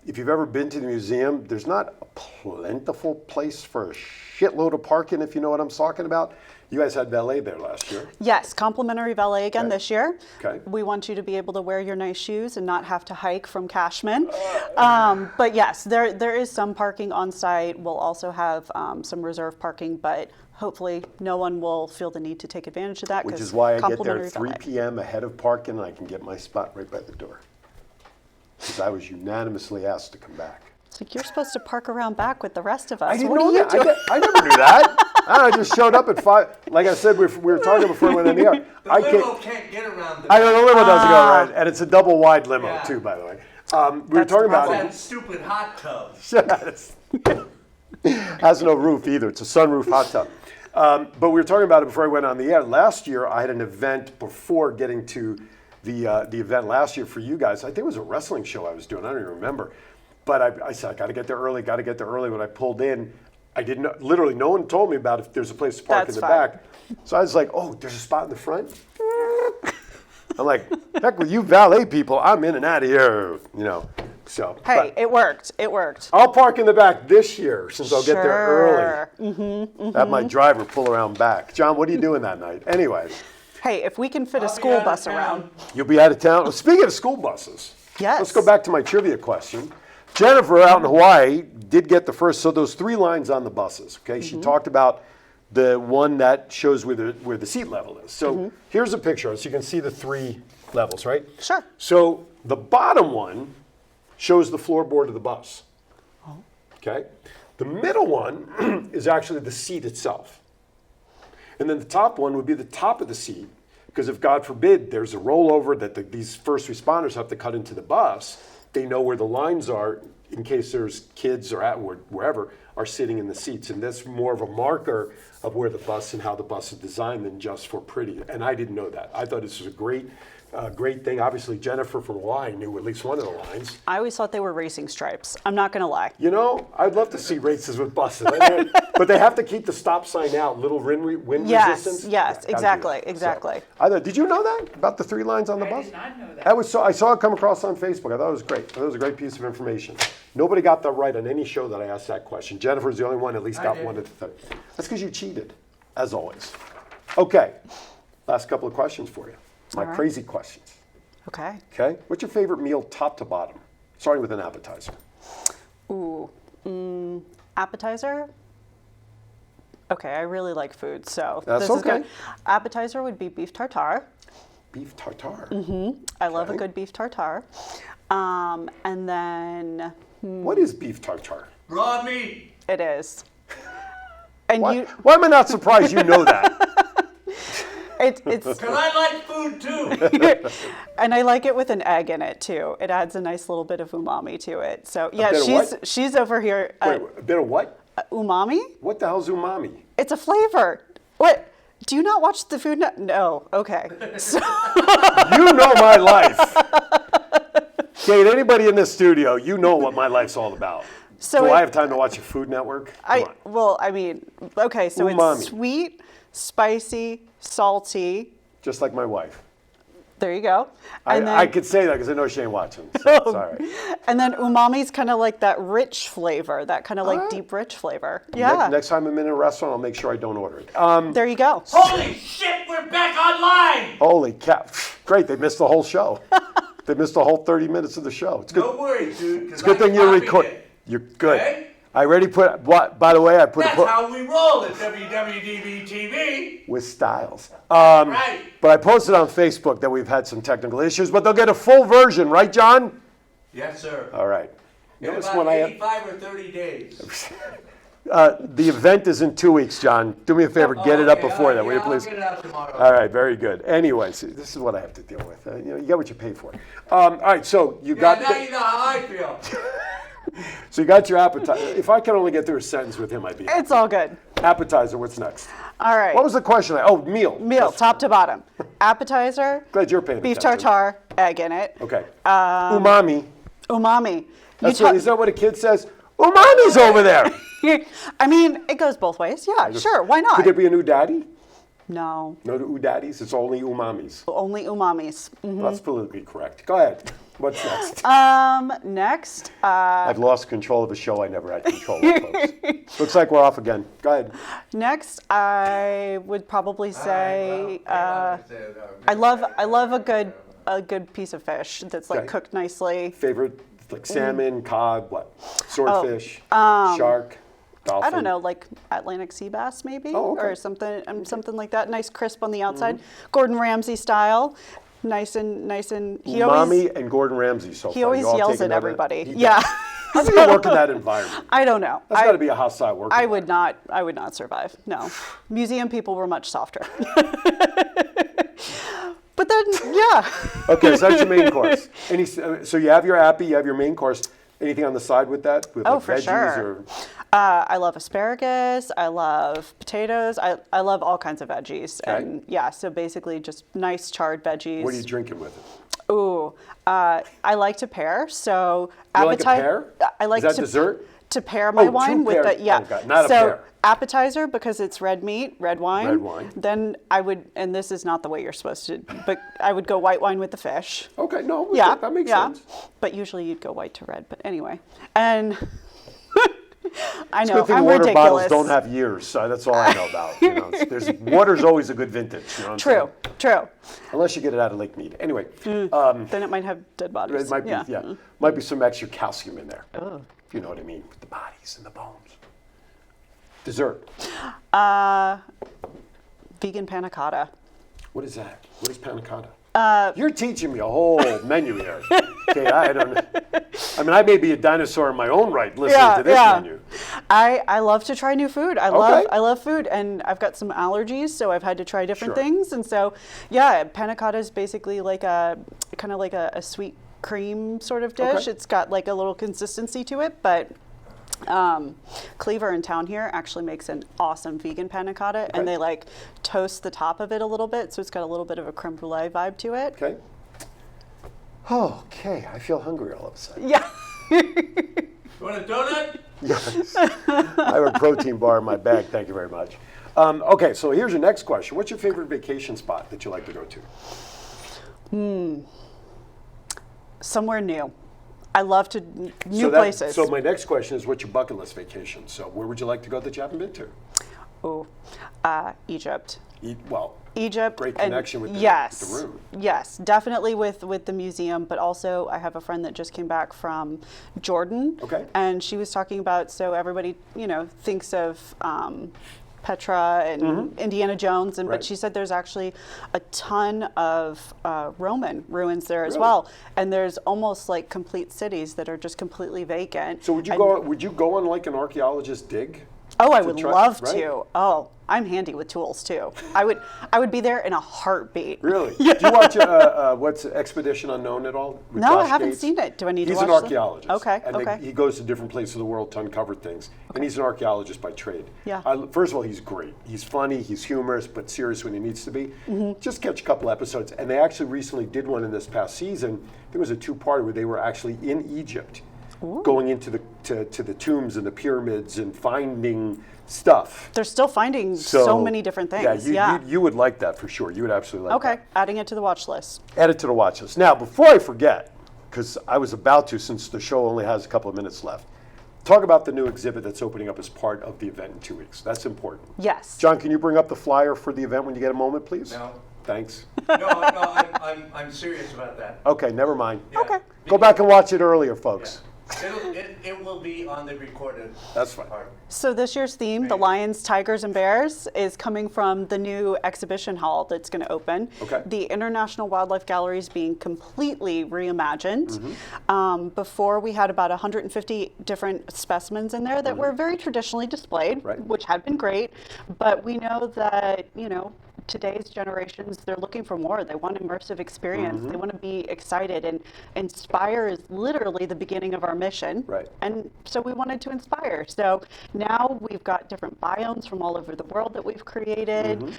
if you've ever been to the museum, there's not a plentiful place for a shitload of parking, if you know what I'm talking about. You guys had valet there last year. Yes, complimentary valet again this year. Okay. We want you to be able to wear your nice shoes and not have to hike from Cashman. But yes, there is some parking on site. We'll also have some reserve parking, but hopefully no one will feel the need to take advantage of that. Which is why I get there complimentary at 3 valet. p.m. ahead of parking, and I can get my spot right by the door. Because I was unanimously asked to come back. It's like you're supposed to park around back with the rest of us. I didn't what know are you that. doing? I never knew that. I just showed up at 5. Like I said, we were talking before we went in the air. The limo can't get around the I know the limo doesn't go right, and it's a double wide limo too, by the way. We were talking about that stupid hot tub. Has no roof either. It's a sunroof hot tub. But we were talking about it before I went on the air. Last year, I had an event before getting to the event last year for you guys. I think it was a wrestling show I was doing. I don't even remember. But I said, I got to get there early, got to get there early. When I pulled in, I didn't know, literally no one told me about if there's a place to park in the back. So I was like, oh, there's a spot in the front? I'm like, heck with you valet people, I'm in and out of here, you know. So, Hey, it worked. It worked. I'll park in the back this year since I'll get there early. Have my driver pull around back. John, what are you doing that night? Anyway. Hey, if we can fit a school bus around. You'll be out of town. Well, speaking of school buses, let's go back to my trivia question. Jennifer out in Hawaii did get the first, so those 3 lines on the buses, okay? She talked about the one that shows where the seat level is. So here's a picture, so you can see the 3 levels, right? Sure. So the bottom one shows the floorboard of the bus, okay? The middle one is actually the seat itself. And then the top one would be the top of the seat, because if, God forbid, there's a rollover that these first responders have to cut into the bus, they know where the lines are in case there's kids or wherever are sitting in the seats. And that's more of a marker of where the bus and how the bus is designed than just for pretty. And I didn't know that. I thought this was a great thing. Obviously, Jennifer from Hawaii knew at least one of the lines. I always thought they were racing stripes. I'm not going to lie. You know, I'd love to see races with buses. But they have to keep the stop sign out, little wind resistance. Yes, exactly. So, did you know that about the 3 lines on the bus? I did not know that. I saw it come across on Facebook. I thought it was great. I thought it was a great piece of information. Nobody got that right on any show that I asked that question. Jennifer's the only one at least got one at the third. That's because you cheated, as always. Okay, last couple of questions for you. My crazy questions. Okay. Okay, what's your favorite meal top to bottom? Starting with an appetizer. Ooh, appetizer? Okay, I really like food, so That's this is okay. good. Appetizer would be beef tartare. Beef tartare. I love a good beef tartare. And then What is beef tartare? Raw meat. it is. And Why am I not surprised you know that? it's Because I like food too. and I like it with an egg in it too. It adds a nice little bit of umami to it. So yeah, bit of what? she's over here. Wait, a bit of what? Umami? What the hell's umami? It's a flavor. What? Do you not watch the Food Network? No. Okay. So You know my life. Kate, anybody in this studio, you know what my life's all about. So Do I have time to watch a Food Network? Come on. Okay, so Umami. it's sweet, spicy, salty. Just like my wife. There you go. I could say that because I know she ain't watching. So it's all right. And then umami's kind of like that rich flavor, that kind of like deep, rich flavor. Yeah. Next time I'm in a restaurant, I'll make sure I don't order it. There you go. Holy shit, we're back online! Holy cow. Great, they missed the whole show. They missed the whole 30 minutes of the show. It's good. No worries, dude. It's a good thing you record. You're good. Okay? I already put, by the way, I put That's a how we roll at WWDBTV. with Styles. Right. But I posted on Facebook that we've had some technical issues, but they'll get a full version, right, John? Yes, sir. All right. In Notice about when 85 or 30 days. the event is in 2 weeks, John. Do me a favor, get it up before that, will you please? I'll get it out tomorrow. All right, very good. Anyway, see, this is what I have to deal with. You get what you pay for. All right, so you got. Now you know how I feel. So you got your appetizer. If I could only get through a sentence with him, I'd be happy. It's all good. Appetizer, what's next? All right. What was the question? Meal. Meal, top to bottom. Appetizer. Glad you're paying Beef attention. tartare, egg in it. Okay. Umami. Umami. Is that what a kid says? Umami's over there. I mean, it goes both ways. Yeah, sure. Why not? Could there be a new daddy? No. No udaddies? It's only umamis. Only umamis. Well, that's politically correct. Go ahead. What's next? Next, I've lost control of a show I never had control of, folks. Looks like we're off again. Go ahead. next, I would probably say I love a good piece of fish that's like Okay. cooked nicely. Favorite, like salmon, cod, what? Swordfish, shark, dolphin. I don't know, like Atlantic sea bass maybe, Oh, okay. or something like that. Nice crisp on the outside, Gordon Ramsay style. Nice and he always Mommy and Gordon Ramsay so far. he always You all yells taking at note of everybody. that? He Yeah. does. How do you work in that environment? I don't know. That's got to be a hostile work I environment. would not survive. No. Museum people were much softer. But then, yeah. Okay, so that's your main course. So you have your appy, you have your main course. Anything on the side with that? With Oh, like for veggies sure. Or... I love asparagus. I love potatoes. I love all kinds of veggies. Okay. And yeah, so basically just nice charred veggies. What are you drinking with it? Ooh, I like to pair. So You like a pear? I like Is that to dessert? to pair my Oh, wine two with pear- the yeah. oh, God, not a so pear. appetizer because it's red meat, red wine. Red wine. Then I would, and this is not the way you're supposed to, but I would go white wine with the fish. Okay, no, Yeah, that makes yeah. sense. But usually you'd go white to red. But anyway, and I It's a know good thing I'm water ridiculous. bottles don't have years, so that's all I know about. You know, water's always a good vintage. You know what I'm True, saying? true. Unless you get it out of Lake Mead. Anyway, Then it might have dead bodies. it might be, yeah, might be some extra calcium in there. Oh. If you know what I mean, with the bodies and the bones. Dessert. Vegan panna cotta. What is that? What is panna cotta? You're teaching me a whole menu here. Okay, I don't know. I mean, I may be a dinosaur in my own right listening to this menu. I love to try new food. I Okay. love food, and I've got some allergies, so I've had to try different Sure. things. And so, yeah, panna cotta is basically like a kind of like a sweet cream sort of dish. Okay. It's got like a little consistency to it, but. Cleaver in town here actually makes an awesome vegan panna cotta, and they like toast the top of it a little bit, so it's got a little bit of a creme brulee vibe to it. Okay. Okay, I feel hungry all of a sudden. Yeah. You want a donut? Yes. I have a protein bar in my bag. Thank you very much. Okay, so here's your next question. What's your favorite vacation spot that you like to go to? Somewhere new. I love to new So places. So my next question is, what's your bucket list vacation? So where would you like to go that you haven't been to? Ooh, Egypt. Well, Egypt. great and connection with the room. Yes, definitely with the museum, but also I have a friend that just came back from Jordan. Okay. And she was talking about, so everybody, thinks of Petra and Indiana Jones, and Right. but she said there's actually a ton of Roman ruins there as Really? well, and there's almost like complete cities that are just completely vacant. So would you go on like an archaeologist dig? Oh, I to would try- love right? to. Oh, I'm handy with tools too. I would be there in a heartbeat. Really? Do you watch what's Expedition Unknown at all? with No, I Josh haven't Gates? seen it. Do I need to He's watch an it? archaeologist. Okay, And okay. he goes to different places of the world to uncover things. And he's an archaeologist by trade. Yeah. First of all, he's great. He's funny, he's humorous, but serious when he needs to be. Mm-hmm. Just catch a couple episodes. And they actually recently did one in this past season. I think it was a two-parter where they were actually in Egypt, going into the tombs and the pyramids and finding stuff. They're still finding so many different things. Yeah, you would like that for sure. You would absolutely like that. Okay, adding it to the watch list. Add it to the watch list. Now, before I forget, because I was about to, since the show only has a couple of minutes left, talk about the new exhibit that's opening up as part of the event in 2 weeks. That's important. Yes. John, can you bring up the flyer for the event when you get a moment, please? No. Thanks. No, I'm serious about that. Okay, never mind. Yeah. Okay. Go back and watch it earlier, folks. It will be on the recorded That's fine. part. So this year's theme, the Lions, Tigers, and Bears, is coming from the new exhibition hall that's going to open. Okay. The International Wildlife Gallery is being completely reimagined. Before, we had about 150 different specimens in there that were very traditionally displayed, Right. which had been great. But we know that, today's generations, they're looking for more. They want immersive experience. They want to be excited. And Inspire is literally the beginning of our mission. Right. And so we wanted to inspire. So now we've got different biomes from all over the world that we've created.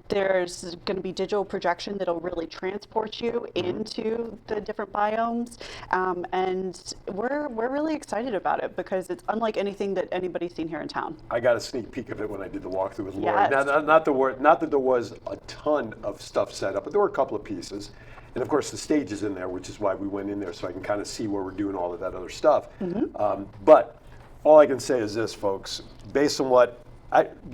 There's going to be digital projection that'll really transport you into the different biomes. And we're really excited about it because it's unlike anything that anybody's seen here in town. I got a sneak peek of it when I did the walkthrough with Laura. Yes. Not that there was a ton of stuff set up, but there were a couple of pieces. And of course, the stage is in there, which is why we went in there, so I can kind of see where we're doing all of that other stuff. But all I can say is this, folks, based on what,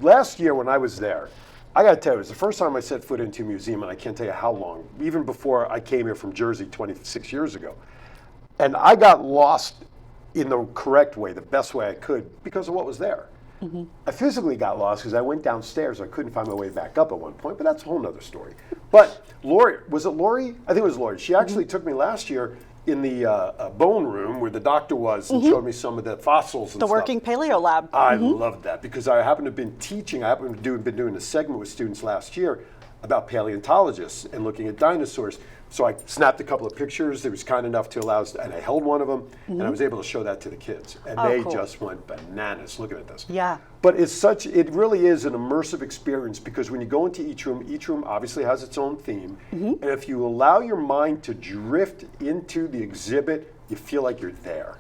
last year when I was there, I got to tell you, it was the first time I set foot into a museum, and I can't tell you how long, even before I came here from Jersey 26 years ago. And I got lost in the correct way, the best way I could, because of what was there. I physically got lost because I went downstairs. I couldn't find my way back up at one point, but that's a whole nother story. But Lori, was it Lori? I think it was Lori. She actually took me last year in the bone room where the doctor was and showed me some of the fossils and The stuff. working paleo lab. I loved that because I happened to have been teaching, been doing a segment with students last year about paleontologists and looking at dinosaurs. So I snapped a couple of pictures. It was kind enough to allow us, and I held one of them, and I was able to show that to the kids. And they cool. just went bananas looking at this. Yeah. But it really is an immersive experience because when you go into each room obviously has its own theme. And if you allow your mind to drift into the exhibit, you feel like you're there.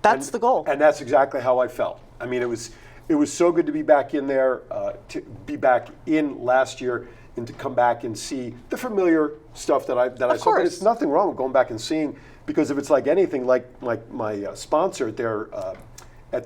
That's the goal. And that's exactly how I felt. I mean, it was so good to be back in there, to be back in last year, and to come back and see the familiar stuff that I saw. But it's nothing wrong with going back and seeing, because if it's like anything, like my sponsor at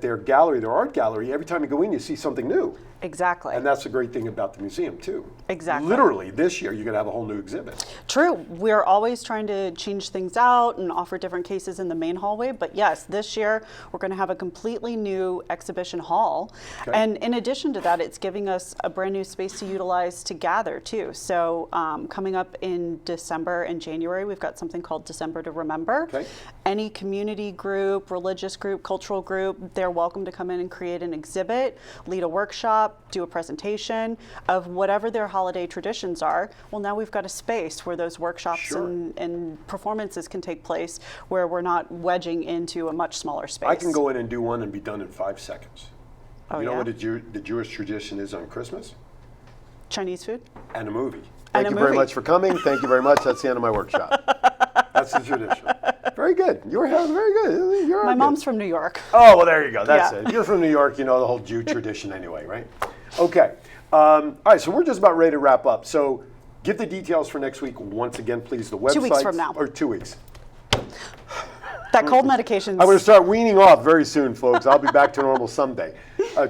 their gallery, their art gallery, every time you go in, you see something new. Exactly. And that's the great thing about the museum too. Exactly. Literally, this year you're going to have a whole new exhibit. True. We're always trying to change things out and offer different cases in the main hallway. But yes, this year we're going to have a completely new exhibition hall. Okay. And in addition to that, it's giving us a brand new space to utilize to gather too. So coming up in December and January, we've got something called December to Remember. Okay. Any community group, religious group, cultural group, they're welcome to come in and create an exhibit, lead a workshop, do a presentation of whatever their holiday traditions are. Well, now we've got a space where those workshops and performances can take place, where we're not wedging into a much smaller space. I can go in and do one and be done in 5 seconds. Oh, you know yeah? what the Jewish tradition is on Christmas? Chinese food? And a movie. And Thank a you very movie. much for coming. Thank you very much. That's the end of my workshop. That's the tradition. Very good. You were very good. You're My good. mom's from New York. Oh, well, there you go. That's Yeah. it. If you're from New York, you know the whole Jew tradition anyway, right? Okay. All right, so we're just about ready to wrap up. So give the details for next week once again, please. The website. 2 weeks from now. Or 2 weeks. That cold medication's... I'm going to start weaning off very soon, folks. I'll be back to normal someday.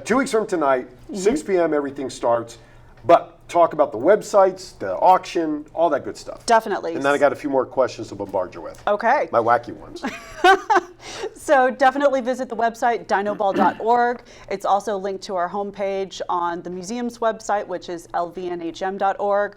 2 weeks from tonight, 6 p.m., everything starts. But talk about the websites, the auction, all that good stuff. Definitely. And then I got a few more questions to bombard you with. Okay. My wacky ones. So definitely visit the website, dinoball.org. It's also linked to our homepage on the museum's website, which is lvnhm.org.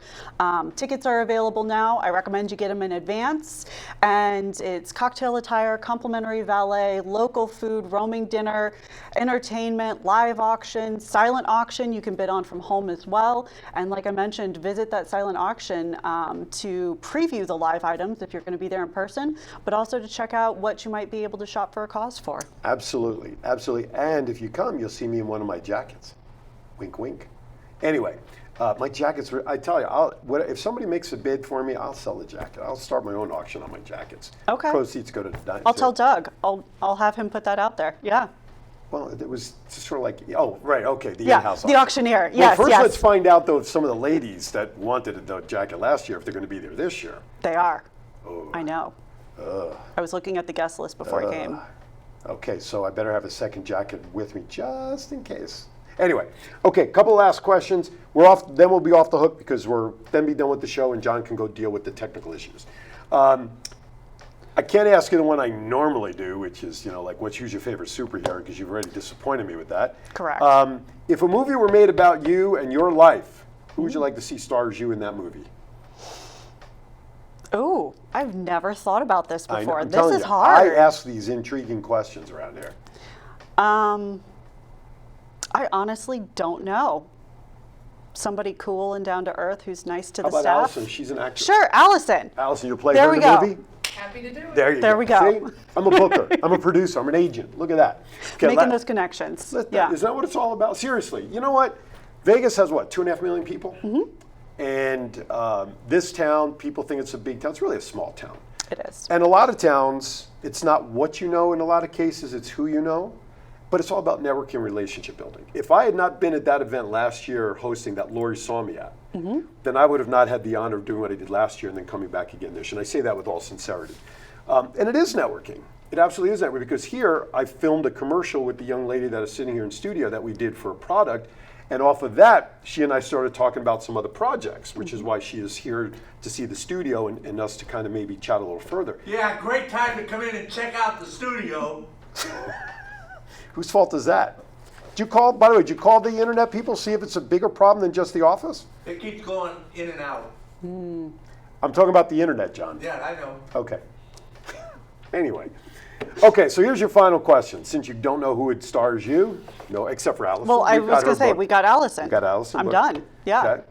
Tickets are available now. I recommend you get them in advance. And it's cocktail attire, complimentary valet, local food, roaming dinner, entertainment, live auction, silent auction you can bid on from home as well. And like I mentioned, visit that silent auction to preview the live items if you're going to be there in person, but also to check out what you might be able to shop for a cause for. Absolutely, absolutely. And if you come, you'll see me in one of my jackets. Wink, wink. Anyway, my jackets, I tell you, if somebody makes a bid for me, I'll sell the jacket. I'll start my own auction on my jackets. Okay. Proceeds go to the dinosaur. I'll tell Doug. I'll have him put that out there. Yeah. Well, it was just sort of like, oh, right, okay, the Yeah, in-house the auctioneer. Well, Yes, first yes. let's find out, though, if some of the ladies that wanted the jacket last year, if they're going to be there this year. They are. Oh. I know. I was looking at the guest list before I came. Okay, so I better have a second jacket with me just in case. Anyway, okay, couple last questions. We're off. Then we'll be off the hook because we're then be done with the show, and John can go deal with the technical issues. I can't ask you the one I normally do, which is, like, who's your favorite superhero? Because you've already disappointed me with that. Correct. If a movie were made about you and your life, who would you like to see star as you in that movie? Ooh, I've never thought about this before. I'm This telling is you, hard. I ask these intriguing questions around here. I honestly don't know. Somebody cool and down to earth who's nice to How the about staff. Allison? She's an actress. Sure, Allison. Allison, you'll play There her we in the go. movie? Happy to do it. There we go. See? I'm a booker. I'm a producer. I'm an agent. Look at that. Okay, Making those connections. Yeah. Is that what it's all about? Seriously. You know what? Vegas has, 2.5 million people? Mm-hmm. And this town, people think it's a big town. It's really a small town. It is. And a lot of towns, it's not what you know in a lot of cases, it's who you know. But it's all about networking and relationship building. If I had not been at that event last year hosting that Lori saw me at, then I would have not had the honor of doing what I did last year and then coming back again this year. And I say that with all sincerity. And it is networking. It absolutely is networking, because here I filmed a commercial with the young lady that is sitting here in studio that we did for a product. And off of that, she and I started talking about some other projects, which is why she is here to see the studio and us to kind of maybe chat a little further. Yeah, great time to come in and check out the studio. Whose fault is that? Did you call, by the way, did you call the internet people, see if it's a bigger problem than just the office? It keeps going in and out. I'm talking about the internet, John. Yeah, I know. Okay. Anyway. Okay, so here's your final question. Since you don't know who it stars you, no, except for Allison. Well, I You've was got going her to say, book. we got Allison. You got Allison. I'm book. done. Yeah. Okay.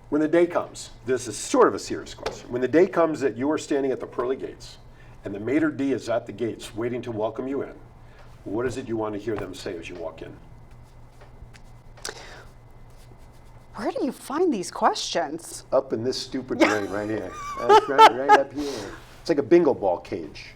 When the day comes, this is sort of a serious question. When the day comes that you are standing at the pearly gates and the maitre d' is at the gates waiting to welcome you in, what is it you want to hear them say as you walk in? Where do you find these questions? Up in this stupid brain right here. That's right up here. It's like a bingo ball cage.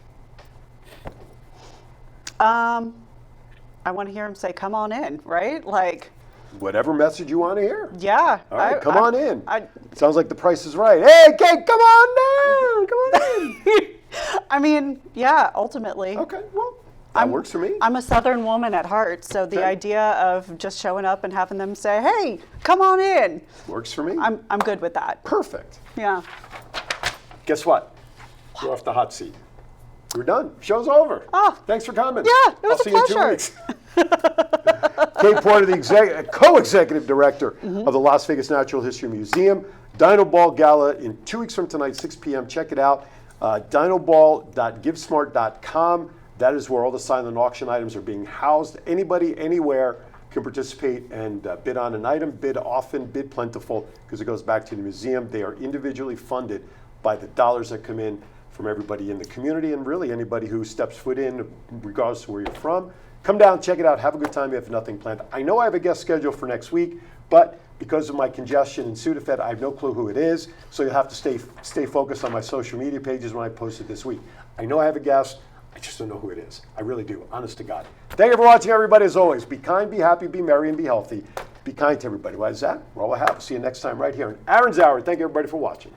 I want to hear him say, come on in, right? Like, Whatever message you want to hear. yeah. All right, come on in. I Sounds like the price is right. Hey, Kate, come on down. Come on in. I mean, yeah, ultimately. Okay, well, that works for me. I'm a Southern woman at heart, so the Okay. idea of just showing up and having them say, hey, come on in, Works for me. I'm good with that. Perfect. Yeah. Guess what? You're off the hot seat. We're done. Show's over. Oh. Thanks for coming. Yeah, it was I'll a see you in 2 pleasure. weeks. Kate Porter, the co-executive director of the Las Vegas Natural History Museum. Dino Ball Gala in 2 weeks from tonight, 6 p.m. Check it out. Dinoball.givesmart.com. That is where all the silent auction items are being housed. Anybody, anywhere can participate and bid on an item. Bid often, bid plentiful, because it goes back to the museum. They are individually funded by the dollars that come in from everybody in the community, and really anybody who steps foot in, regardless of where you're from. Come down, check it out, have a good time. You have nothing planned. I know I have a guest scheduled for next week, but because of my congestion in Sudafed, I have no clue who it is, so you'll have to stay focused on my social media pages when I post it this week. I know I have a guest, I just don't know who it is. I really do, honest to God. Thank you for watching, everybody, as always. Be kind, be happy, be merry, and be healthy. Be kind to everybody. Why is that? We're all I have. See you next time right here on Aaron's Hour. Thank you, everybody, for watching.